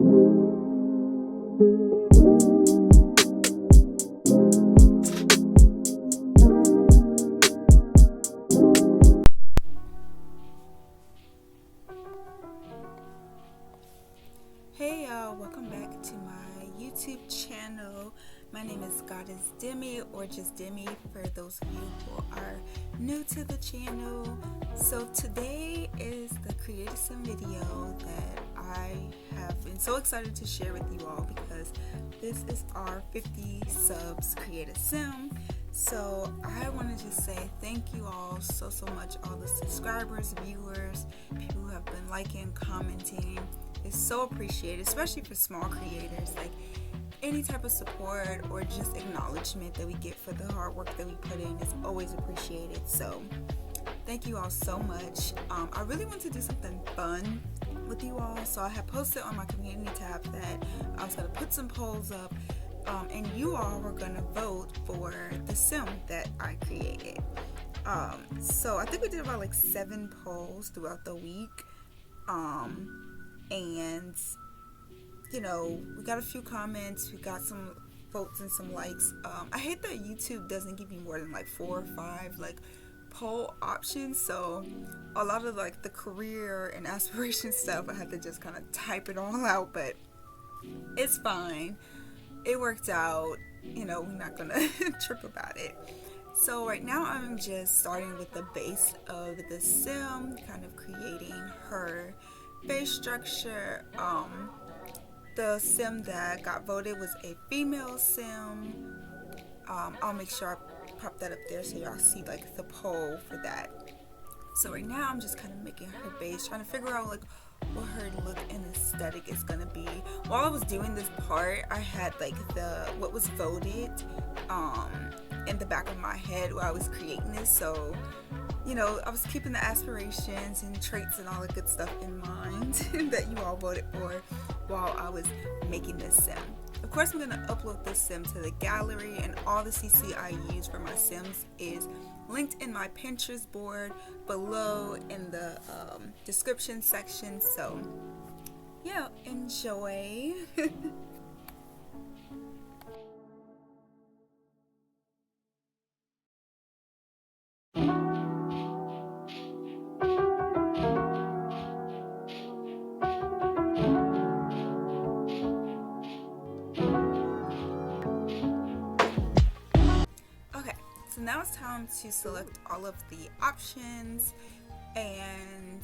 Hey y'all, welcome back to my YouTube channel. My name is Goddess Demi, or just Demi for those of you who are new to the channel. So today is the Create Sim video that I have been so excited to share with you all, because this is our 50 subs Create a Sim. So I want to just say thank you all so much, all the subscribers, viewers, people who have been liking, commenting. It's so appreciated, especially for small creators. Like, any type of support or just acknowledgement that we get for the hard work that we put in is always appreciated. So thank you all so much. I really want to do something fun with you all, so I have posted on my community tab that I was going to put some polls up, and you all were going to vote for the sim that I created. So I think we did about like 7 polls throughout the week. And you know, we got a few comments, we got some votes and some likes. I hate that YouTube doesn't give you more than like 4 or 5 like poll options, so a lot of like the career and aspiration stuff I had to just kind of type it all out, but it's fine, it worked out. You know, we're not gonna trip about it. So right now I'm just starting with the base of the sim, kind of creating her face structure. The sim that got voted was a female sim. I'll make sure I pop that up there so y'all see like the poll for that. So right now I'm just kind of making her base, trying to figure out like what her look and aesthetic is gonna be. While I was doing this part, I had like what was voted in the back of my head while I was creating this. So, you know, I was keeping the aspirations and traits and all the good stuff in mind that you all voted for while I was making this sim. Of course, I'm going to upload this sim to the gallery, and all the CC I use for my sims is linked in my Pinterest board below in the description section. So, yeah, enjoy. So now it's time to select all of the options and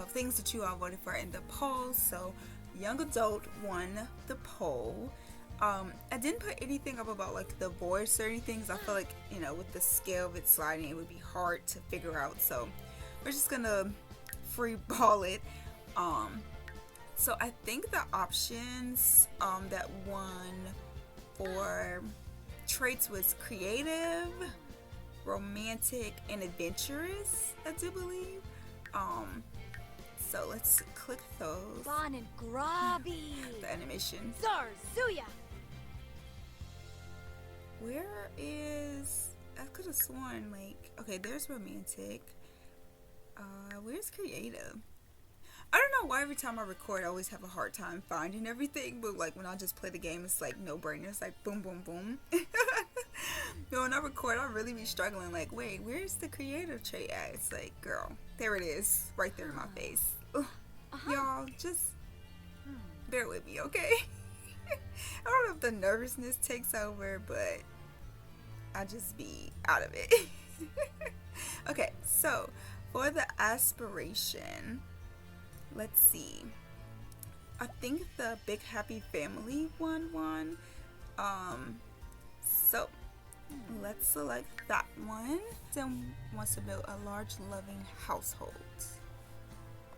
things that you all voted for in the poll. So young adult won the poll. I didn't put anything up about like the voice or anything, because I feel like, you know, with the scale of it sliding, it would be hard to figure out. So we're just gonna free ball it. So I think the options that won for traits was creative, romantic, and adventurous, I do believe. So let's click those. Bon and Grobby. The animation. Zarzuya. Where is, I could have sworn like, okay, there's romantic. Where's creative? I don't know why every time I record I always have a hard time finding everything, but like when I just play the game, it's like no brainer. It's like boom boom boom. But when I record, I really be struggling, like, wait, where's the creative trait at? It's like, girl, there it is, right there in my face. Y'all, just bear with me, okay? I don't know if the nervousness takes over, but I just be out of it. Okay, so for the aspiration, let's see. I think the Big Happy Family one won. So let's select that one. Then wants to build a large, loving household.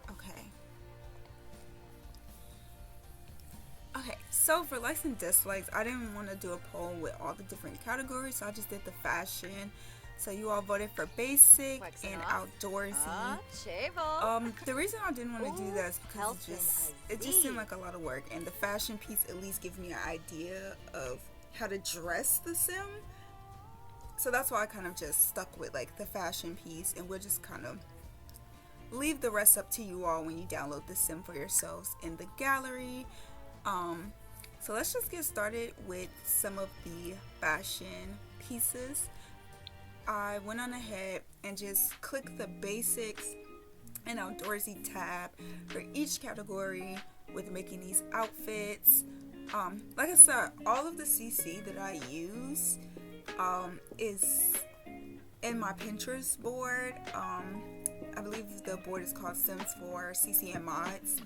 Okay. Okay, so for likes and dislikes, I didn't want to do a poll with all the different categories, so I just did the fashion. So you all voted for basic and outdoorsy. The reason I didn't want to do that is because it just seemed like a lot of work, and the fashion piece at least gives me an idea of how to dress the sim. So that's why I kind of just stuck with like the fashion piece, and we'll just kind of leave the rest up to you all when you download the sim for yourselves in the gallery. Um, so let's just get started with some of the fashion pieces. I went on ahead and just clicked the basics and outdoorsy tab for each category with making these outfits. Like I said, all of the CC that I use is in my Pinterest board. I believe the board is called Sims for CC and Mods.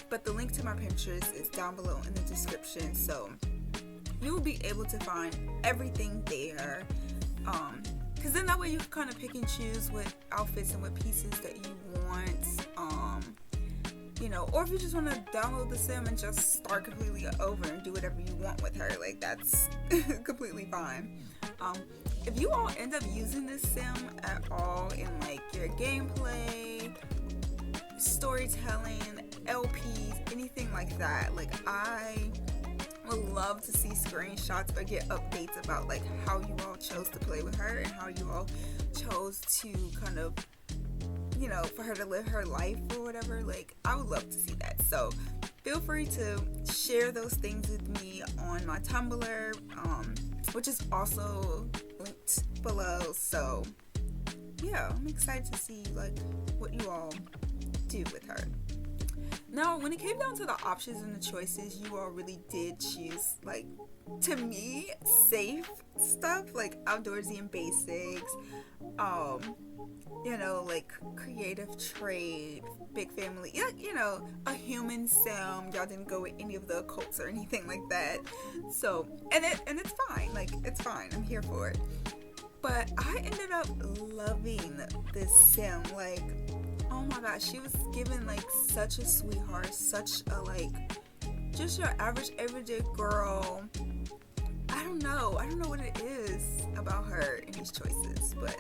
But the link to my Pinterest is down below in the description, so you will be able to find everything there. Because then that way you can kind of pick and choose what outfits and what pieces that you want. Or if you just want to download the sim and just start completely over and do whatever you want with her, like that's completely fine. If you all end up using this sim at all in like your gameplay, storytelling, LPs, anything like that, like I would love to see screenshots or get updates about like how you all chose to play with her and how you all chose to kind of, for her to live her life or whatever. Like I would love to see that. So feel free to share those things with me on my Tumblr, which is also linked below. So yeah, I'm excited to see like what you all do with her. Now, when it came down to the options and the choices, you all really did choose, like, to me, safe stuff, like outdoorsy and basics, like creative trade, big family, a human sim. Y'all didn't go with any of the occults or anything like that. So, and it's fine, like, it's fine. I'm here for it. But I ended up loving this sim, like, oh my gosh, she was given like such a sweetheart, such a like just your average everyday girl. I don't know what it is about her and these choices, but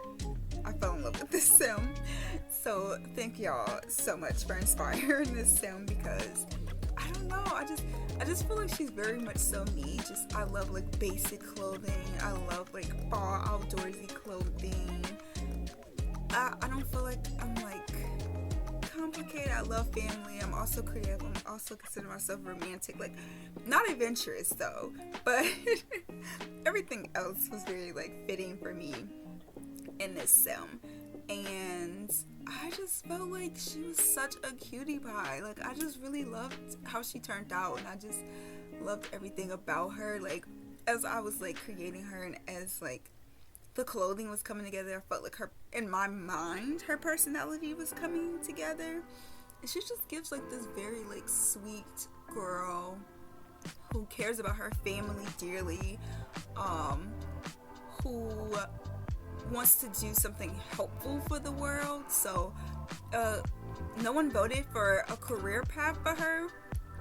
I fell in love with this sim. So thank y'all so much for inspiring this sim, because I don't know, I just feel like she's very much so me. Just I love like basic clothing. I love like fall outdoorsy clothing. I don't feel like I'm like complicated. I love family. I'm also creative. I'm also consider myself romantic. Like not adventurous though, but everything else was very like fitting for me in this sim. And I just felt like she was such a cutie pie. Like I just really loved how she turned out, and I just loved everything about her. Like as I was like creating her and as like the clothing was coming together, I felt like her, in my mind, her personality was coming together. And she just gives like this very like sweet girl who cares about her family dearly, who wants to do something helpful for the world. So no one voted for a career path for her,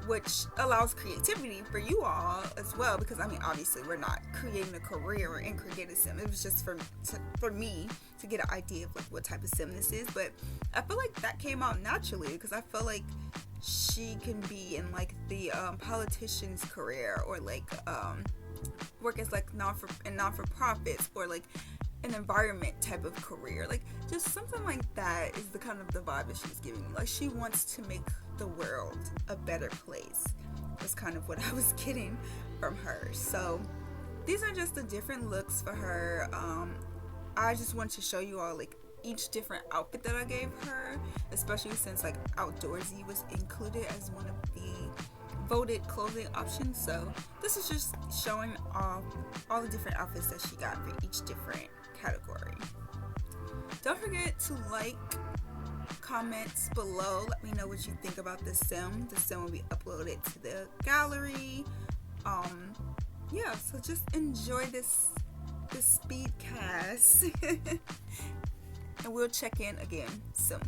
which allows creativity for you all as well, because I mean obviously we're not creating a career in Creative Sim. It was just for me to get an idea of like what type of sim this is. But I feel like that came out naturally, because I feel like she can be in like the politician's career, or like work as like non-for-profits, or like an environment type of career. Like just something like that is the kind of the vibe that she's giving me. Like she wants to make the world a better place. Was kind of what I was getting from her. So these are just the different looks for her. I just want to show you all like each different outfit that I gave her, especially since like outdoorsy was included as one of the voted clothing options. So this is just showing off all the different outfits that she got for each different category. Don't forget to like, comments below. Let me know what you think about this sim. The sim will be uploaded to the gallery. So just enjoy this speed CAS. And we'll check in again soon.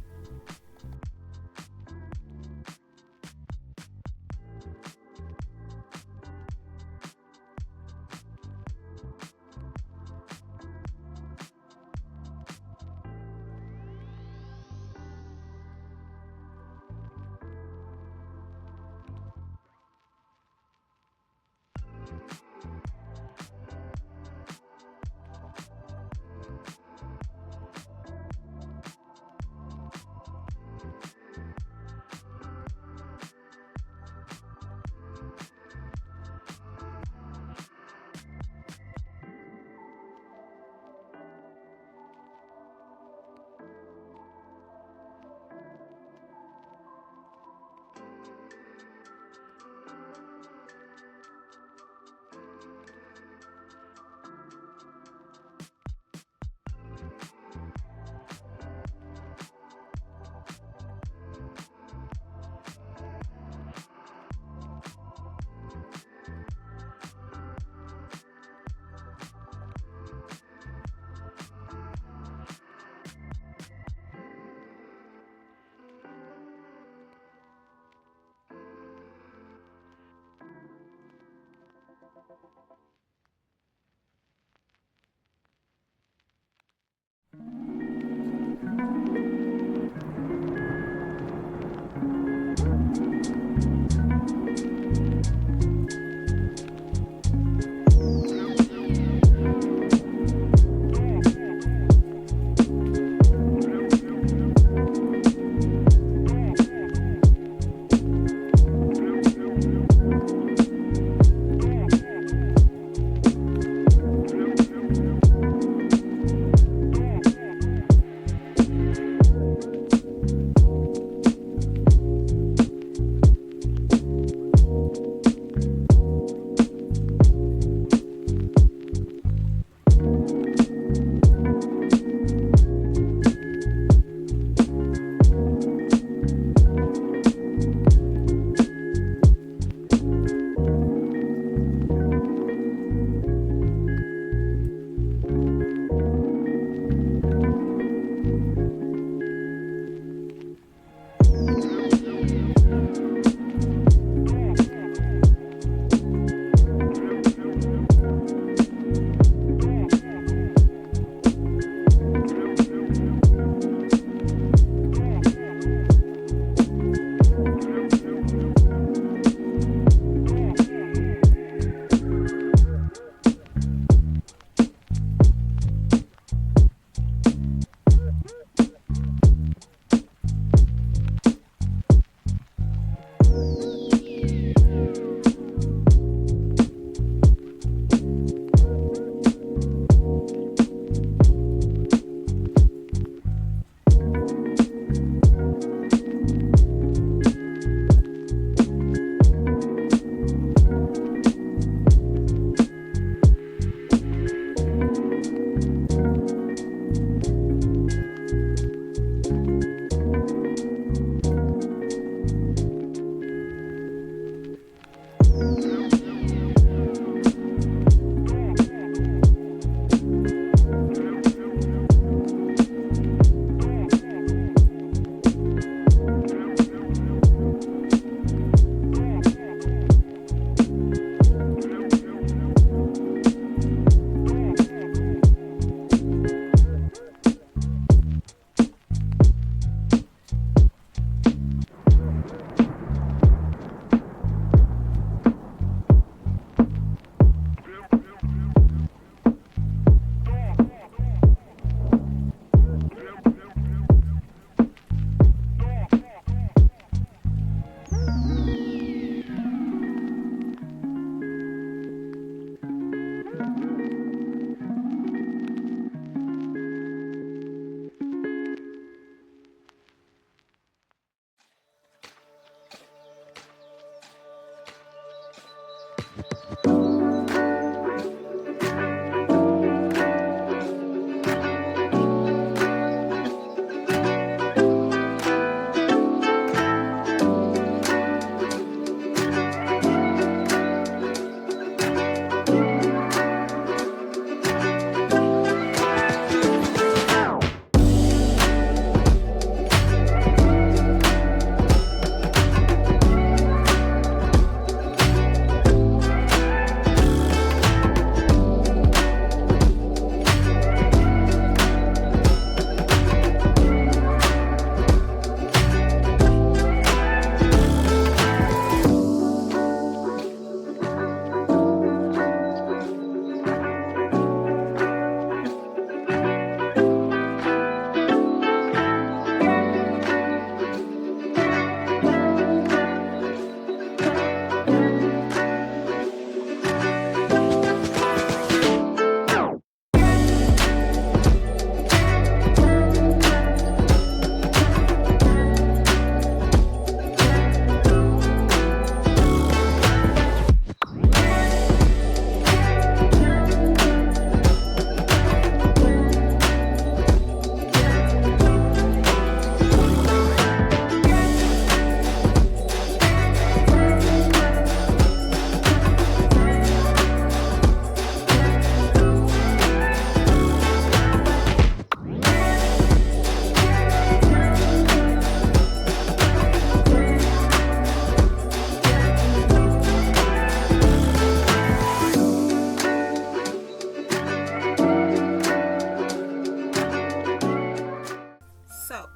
So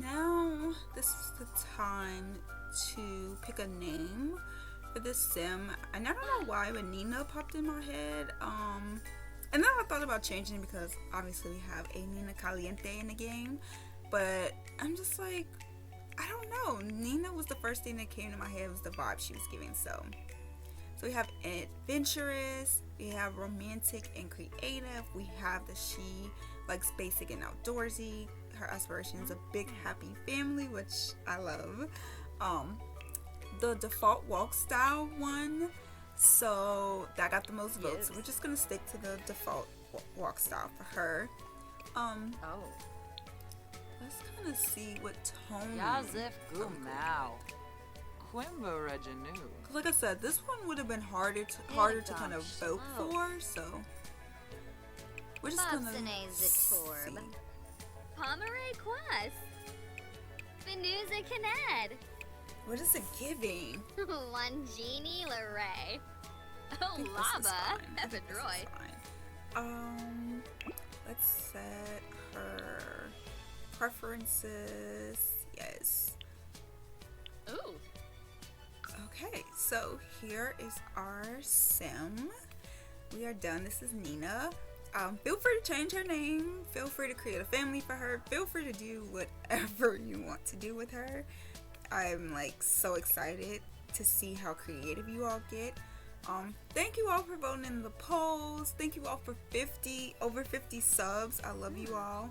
now this is the time to pick a name for this sim. And I don't know why, but Nina popped in my head. And then I thought about changing it because obviously we have a Nina Caliente in the game. But I'm just like, I don't know. Nina was the first thing that came to my head, was the vibe she was giving. So we have adventurous, we have romantic and creative, we have the she likes basic and outdoorsy, her aspirations a big happy family, which I love. The default walk style one, so that got the most votes. So we're just gonna stick to the default walk style for her. Let's kind of see what tone. Yazif Gumau. Quimba Reginu. Like I said, this one would have been harder to kind of vote for, so we're just gonna see. Pomeray Quas. Benuza Canad. What is it giving? One Genie Leray. Oh, This is Lava. fine. This is Evidroy. fine. Let's set her preferences. Yes. Ooh. Okay, so here is our sim. We are done. This is Nina. Feel free to change her name. Feel free to create a family for her. Feel free to do whatever you want to do with her. I'm like so excited to see how creative you all get. Thank you all for voting in the polls. Thank you all for over 50 subs. I love you all.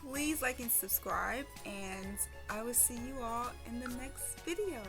Please like and subscribe, and I will see you all in the next video.